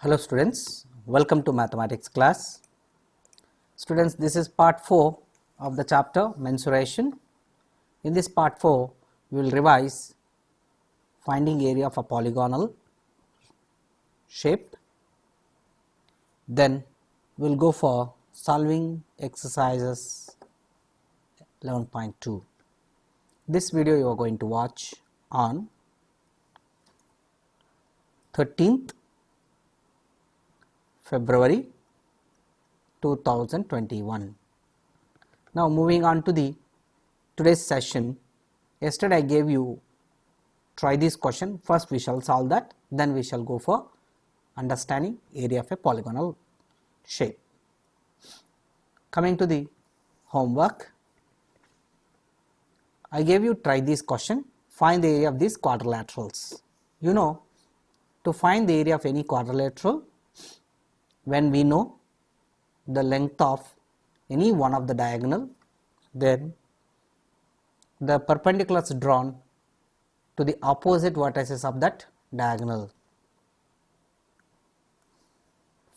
Hello students, welcome to mathematics class. Students, this is part 4 of the chapter mensuration. In this part 4, we will revise finding area of a polygonal shape. Then we will go for solving exercises 11.2. This video you are going to watch on 13th February 2021. Now moving on to the today's session. Yesterday I gave you try this question. First we shall solve that, then we shall go for understanding area of a polygonal shape. Coming to the homework, I gave you try this question. Find the area of these quadrilaterals. You know, to find the area of any quadrilateral, when we know the length of any one of the diagonal, then the perpendiculars drawn to the opposite vertices of that diagonal.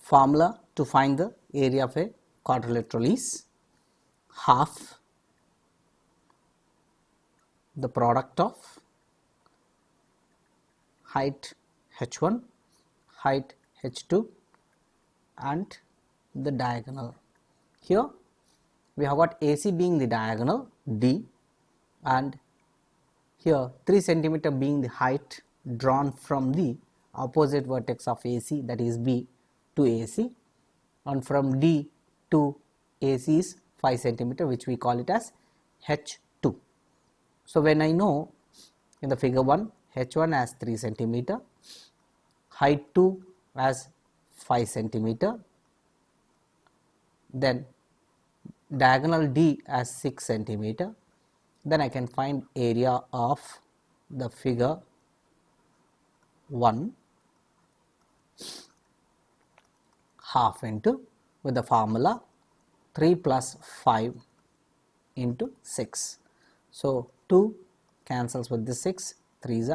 Formula to find the area of a quadrilateral is half the product of height h1, height h2 and the diagonal. Here we have got AC being the diagonal D, and here 3 centimeter being the height drawn from the opposite vertex of AC, that is B to AC, and from D to AC is 5 centimeter, which we call it as H2. So when I know in the figure 1 H1 as 3 centimeter, height 2 as 5 centimeter, then diagonal D as 6 centimeter, then I can find area of the figure 1 half into, with the formula 3 plus 5 into 6. So 2 cancels with the 6, 3 is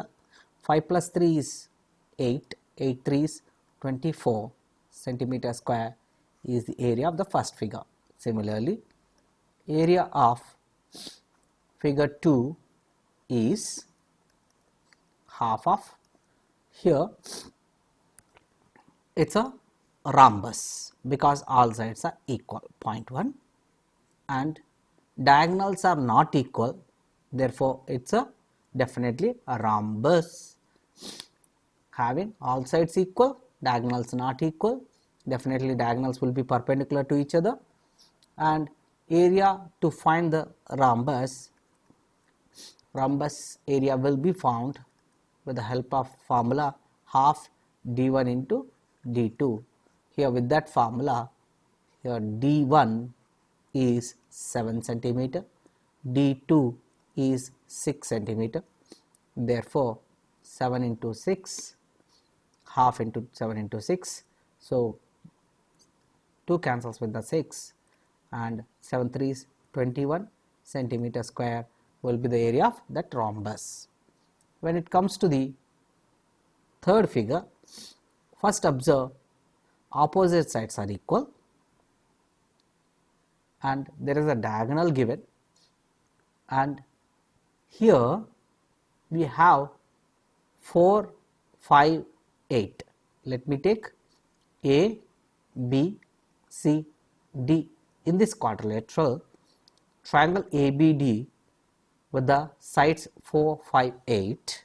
5 plus 3 is 8, 8 3 is 24 centimeter square is the area of the first figure. Similarly, area of figure 2 is half of, here it is a rhombus because all sides are equal, 0.1, and diagonals are not equal, therefore it is a definitely a rhombus. Having all sides equal, diagonals not equal, definitely diagonals will be perpendicular to each other, and area to find the rhombus area will be found with the help of formula half d1 into d2. Here with that formula, here d1 is 7 centimeter, d2 is 6 centimeter, therefore 7 into 6, half into 7 into 6, so 2 cancels with the 6 and 7 3 is 21 centimeter square will be the area of that rhombus. When it comes to the third figure, first observe opposite sides are equal and there is a diagonal given, and here we have 4, 5, 8. Let me take A, B, C, D. In this quadrilateral, triangle ABD with the sides 4, 5, 8,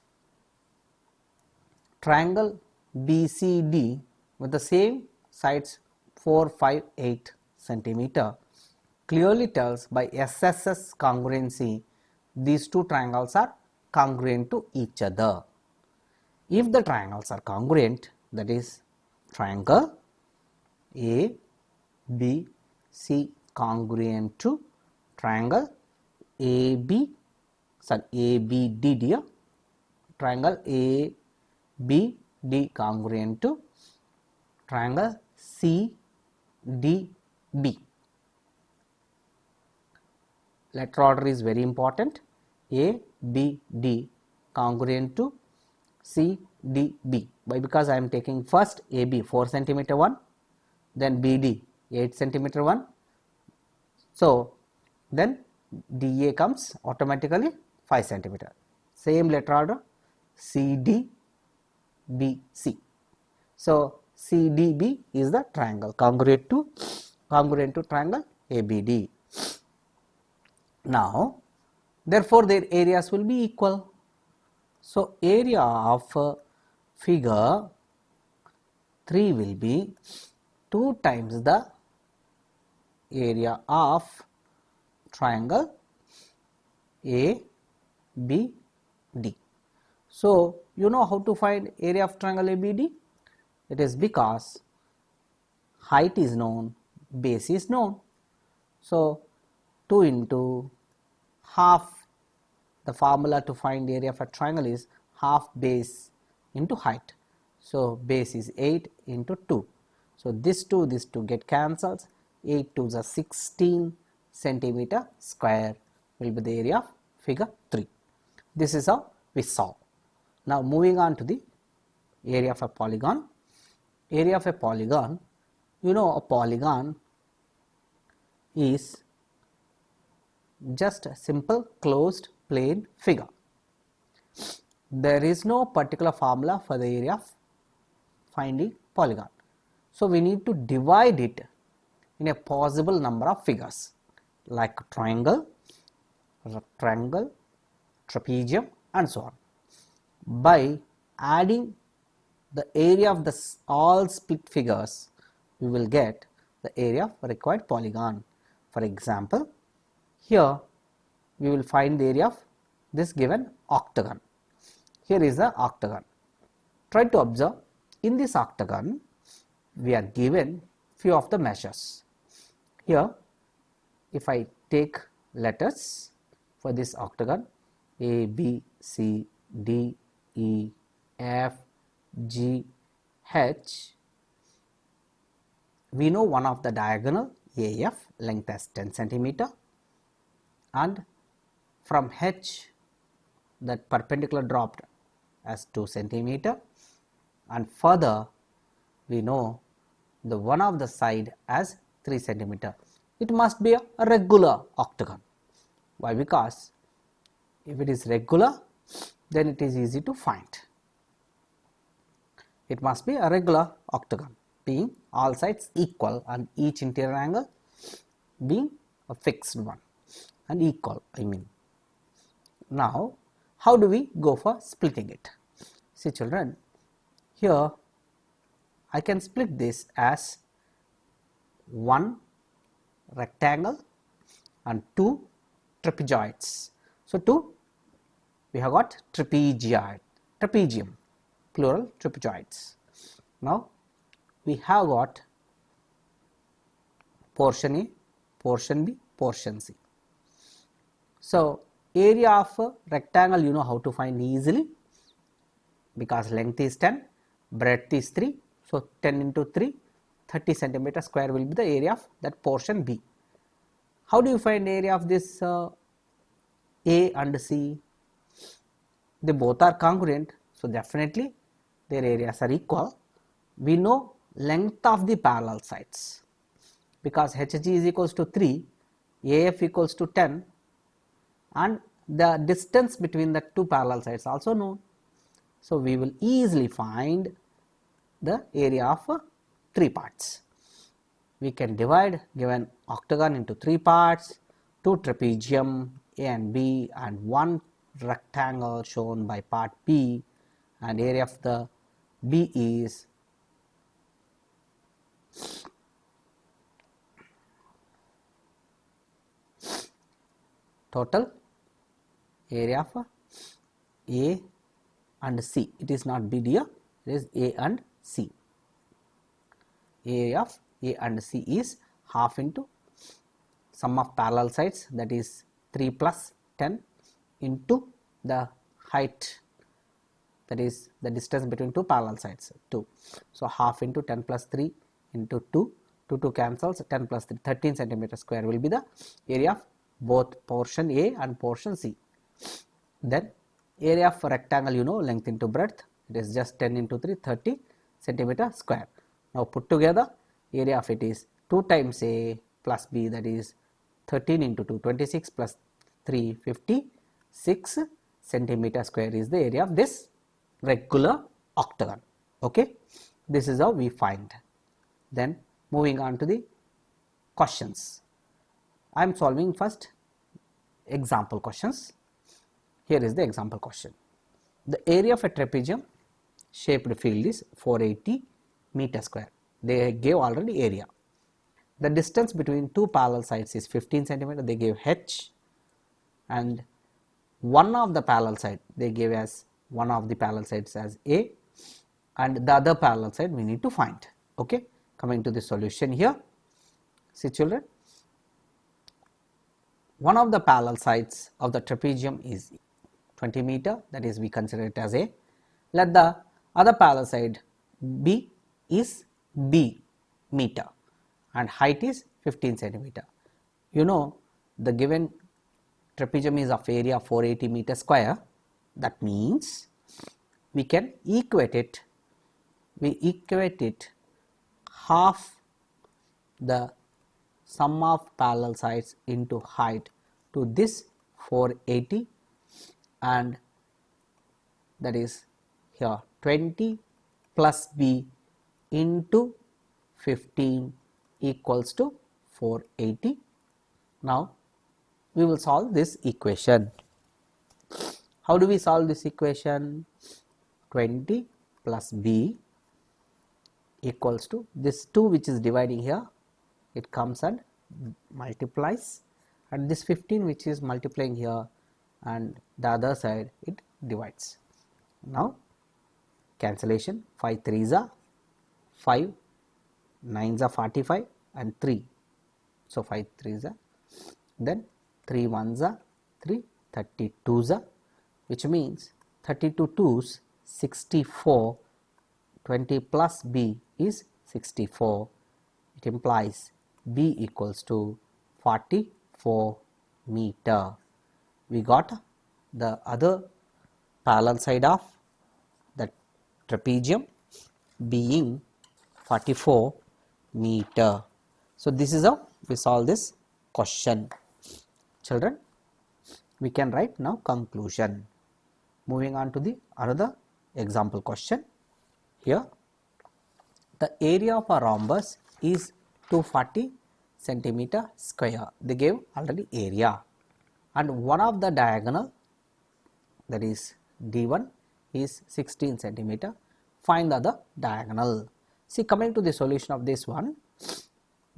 triangle BCD with the same sides 4, 5, 8 centimeter, clearly tells by SSS congruency these two triangles are congruent to each other. If the triangles are congruent, that is triangle A, B, C congruent to triangle ABD, dear, triangle ABD congruent to triangle CDB. Letter order is very important. ABD congruent to DB. Why? Because I am taking first AB 4 centimeter one, then BD 8 centimeter one. So then DA comes automatically 5 centimeter. Same letter order CD, BC. So CDB is the triangle congruent to triangle ABD. Now therefore their areas will be equal. So area of figure 3 will be 2 times the area of triangle ABD. So you know how to find area of triangle ABD? It is because height is known, base is known. So 2 into half, the formula to find area of a triangle is half base into height. So base is 8 into 2. So this 2 get cancelled. 8 to the 16 centimeter square will be the area of figure 3. This is how we solve. Now moving on to the area of a polygon. Area of a polygon, you know, a polygon is just a simple closed plane figure. There is no particular formula for the area of finding polygon. So we need to divide it in a possible number of figures like triangle, rectangle, trapezium and so on. By adding the area of the all split figures, we will get the area of required polygon. For example, here we will find the area of this given octagon. Here is the octagon. Try to observe, in this octagon we are given few of the measures. Here if I take letters for this octagon A, B, C, D, E, F, G, H, we know one of the diagonal AF length as 10 centimeter, and from H that perpendicular dropped as 2 centimeter, and further we know the one of the side as 3 centimeter. It must be a regular octagon. Why? Because if it is regular, then it is easy to find. It must be a regular octagon, being all sides equal and each interior angle being a fixed one and equal, I mean. Now how do we go for splitting it? See children, here I can split this as one rectangle and two trapezoids. So two, we have got trapezium, plural trapezoids. Now we have got portion A, portion B, portion C. So area of a rectangle you know how to find easily, because length is 10, breadth is 3, so 10 into 3, 30 centimeter square will be the area of that portion B. How do you find area of this A and C? They both are congruent, so definitely their areas are equal. We know length of the parallel sides, because HG is equals to 3, AF equals to 10, and the distance between the two parallel sides also known. So we will easily find the area of 3 parts. We can divide given octagon into 3 parts, 2 trapezium A and B and 1 rectangle shown by part B, and area of the B is total area of A and C. It is not B dear, it is A and C. Area of A and C is half into sum of parallel sides, that is 3 plus 10 into the height, that is the distance between two parallel sides, 2. So half into 10 plus 3 into 2, 2 cancels, 10 plus 3, 13 centimeter square will be the area of both portion A and portion C. Then area of rectangle you know length into breadth, it is just 10 into 3, 30 centimeter square. Now put together, area of it is 2 times A plus B, that is 13 into 2, 26 plus 3, 56 centimeter square is the area of this regular octagon. Okay, this is how we find. Then moving on to the questions. I am solving first example questions. Here is the example question. The area of a trapezium shaped field is 480 meter square. They gave already area. The distance between two parallel sides is 15 centimeter. They gave h, and one of the parallel side they gave as one of the parallel sides as A, and the other parallel side we need to find. Okay, coming to the solution here. See children, one of the parallel sides of the trapezium is 20 meter, that is we consider it as A. Let the other parallel side B is B meter and height is 15 centimeter. You know the given trapezium is of area 480 meter square. That means we can equate it, half the sum of parallel sides into height to this 480, and that is here 20 plus B into 15 equals to 480. Now we will solve this equation. How do we solve this equation? 20 plus B equals to this 2 which is dividing here, it comes and multiplies, and this 15 which is multiplying here and the other side it divides. Now cancellation, 5 3s are 5, 9s are 45 and 3, so 5 3s are, then 3 1s are 3, 32s are, which means 32 2s 64, 20 plus B is 64. It implies B equals to 44 meter. We got the other parallel side of the trapezium being 44 meter. So this is how we solve this question. Children, we can write now conclusion. Moving on to the another example question. Here the area of a rhombus is 240 centimeter square. They gave already area, and one of the diagonal, that is D1, is 16 centimeter. Find the other diagonal. See, coming to the solution of this one,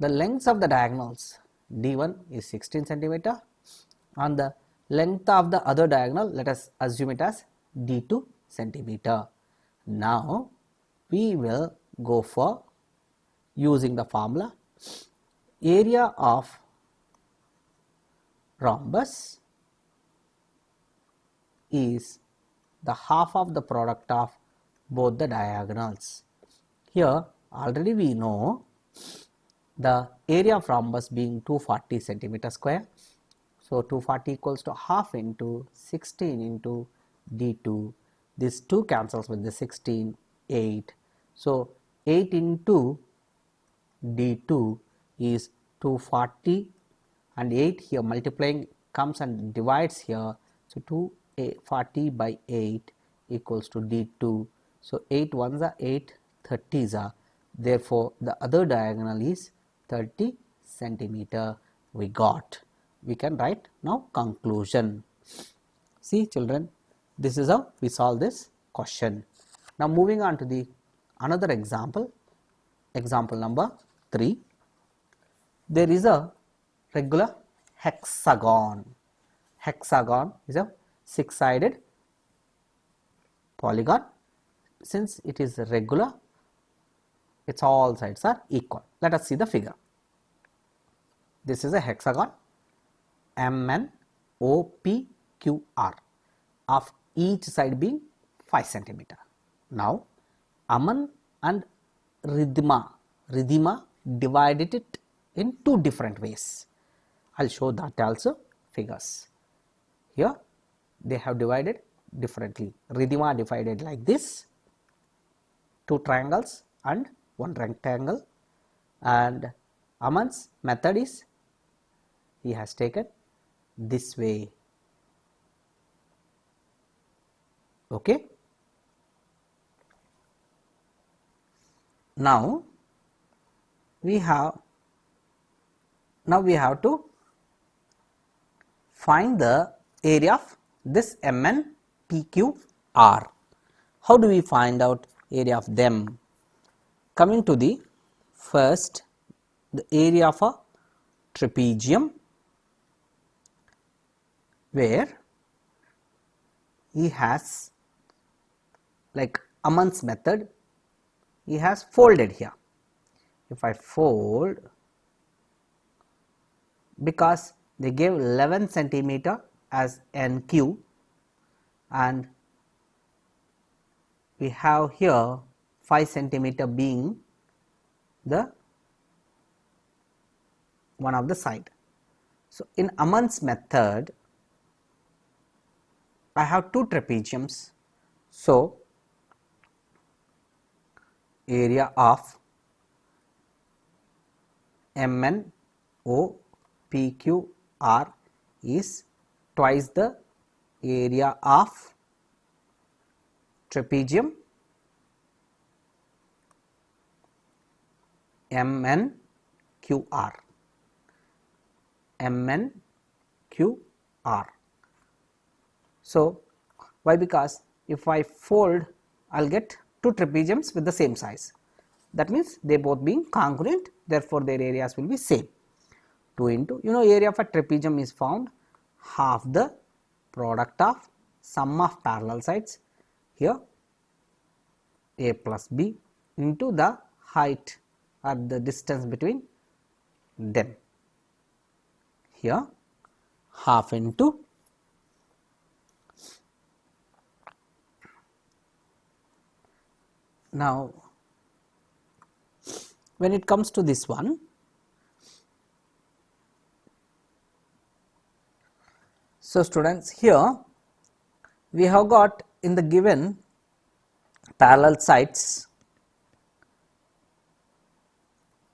the lengths of the diagonals D1 is 16 centimeter, and the length of the other diagonal, let us assume it as D2 centimeter. Now we will go for using the formula area of rhombus is the half of the product of both the diagonals. Here already we know the area of rhombus being 240 centimeter square. So 240 equals to half into 16 into D2. This 2 cancels with the 16, 8. So 8 into D2 is 240, and 8 here multiplying comes and divides here. So 240 by 8 equals to D2. So 8 ones are 8, 30s are. Therefore the other diagonal is 30 centimeter we got. We can write now conclusion. See children, this is how we solve this question. Now moving on to the another example, example number 3. There is a regular hexagon. Hexagon is a 6-sided polygon. Since it is regular, its all sides are equal. Let us see the figure. This is a hexagon MNOPQR, of each side being 5 centimeter. Now Aman and Ridhima divided it in 2 different ways. I will show that also figures. Here they have divided differently. Ridhima divided like this two triangles and one rectangle, and Aman's method is he has taken this way. Okay. Now we have to find the area of this Mn, PQ, R. How do we find out area of them? Coming to the first, the area of a trapezium, where he has, like Aman's method, he has folded here. If I fold, because they gave 11 centimeter as NQ, and we have here 5 centimeter being the one of the side. So in Aman's method, I have two trapeziums. So area of Mn, O, PQ, R is twice the area of trapezium Mn, QR. Mn, QR. So why? Because if I fold, I will get two trapeziums with the same size. That means they both being congruent, therefore their areas will be same. 2 into, area of a trapezium is found half the product of sum of parallel sides, here A plus B, into the height or the distance between them, here half into now when it comes to this one, so students, here we have got in the given parallel sides,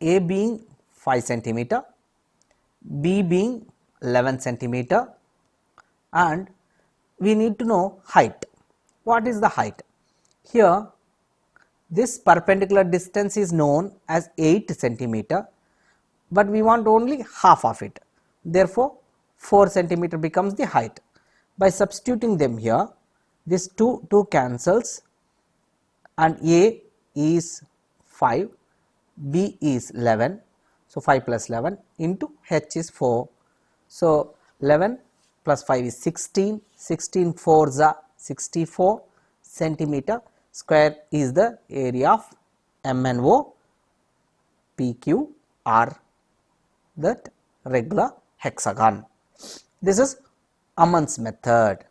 A being 5 centimeter, B being 11 centimeter, and we need to know height. What is the height? Here this perpendicular distance is known as 8 centimeter, but we want only half of it. Therefore, 4 centimeter becomes the height. By substituting them here, this 2 cancels, and A is 5, B is 11. So 5 plus 11 into H is 4. So 11 plus 5 is 16. 16 4s are 64 centimeter square is the area of MNO PQ R, that regular hexagon. This is Aman's method.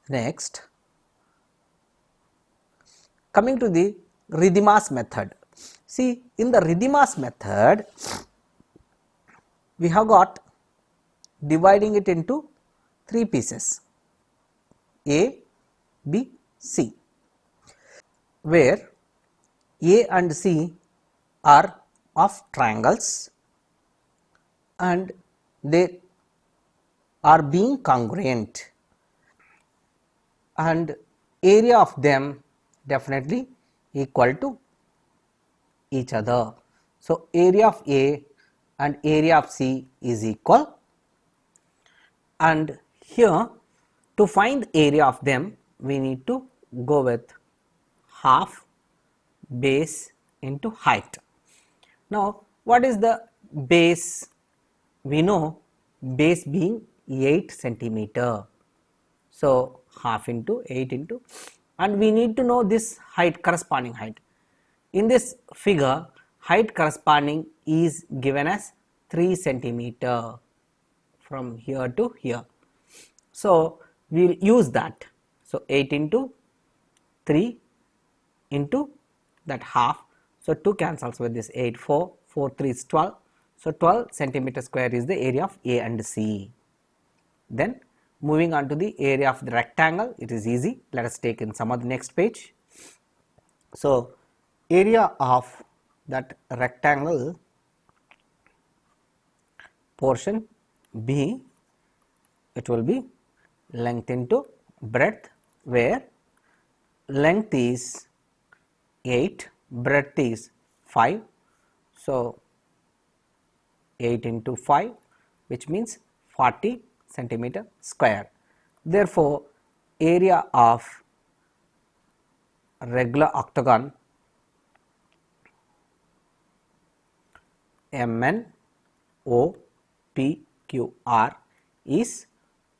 Next, coming to the Ridhima's method. See, in the Ridhima's method, we have got dividing it into 3 pieces, A, B, C, where A and C are of triangles and they are being congruent, and area of them definitely equal to each other. So area of A and area of C is equal, and here to find area of them we need to go with half base into height. Now what is the base? We know base being 8 centimeter. So half into 8 into, and we need to know this height, corresponding height. In this figure, height corresponding is given as 3 centimeter from here to here. So we will use that. So 8 into 3 into that half. So 2 cancels with this, 8, 4, 4, 3 is 12. So 12 centimeter square is the area of A and C. Then moving on to the area of the rectangle, it is easy. Let us take in some of the next page. So, area of that rectangle portion B, it will be length into breadth, where length is 8, breadth is 5. So, 8 into 5, which means 40 centimeter square. Therefore, area of regular octagon MNOPQR is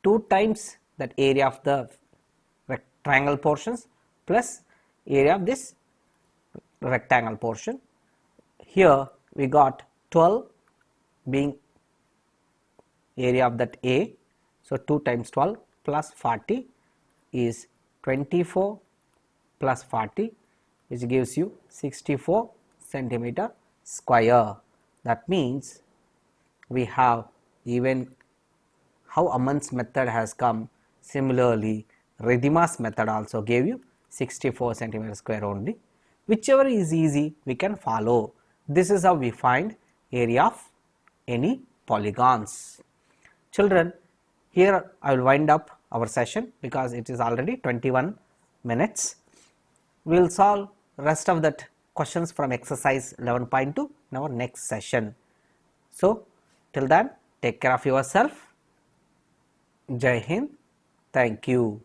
2 times that area of the rectangle portions plus area of this rectangle portion. Here we got 12 being area of that A. So, 2 times 12 plus 40 is 24 plus 40, which gives you 64 centimeter square. That means we have even how Aman's method has come, similarly Ridhima's method also gave you 64 centimeter square only. Whichever is easy we can follow. This is how we find area of any polygons. Children, here I will wind up our session because it is already 21 minutes. We will solve rest of that questions from exercise 11.2 in our next session. So, till then, take care of yourself. Jai Hind. Thank you.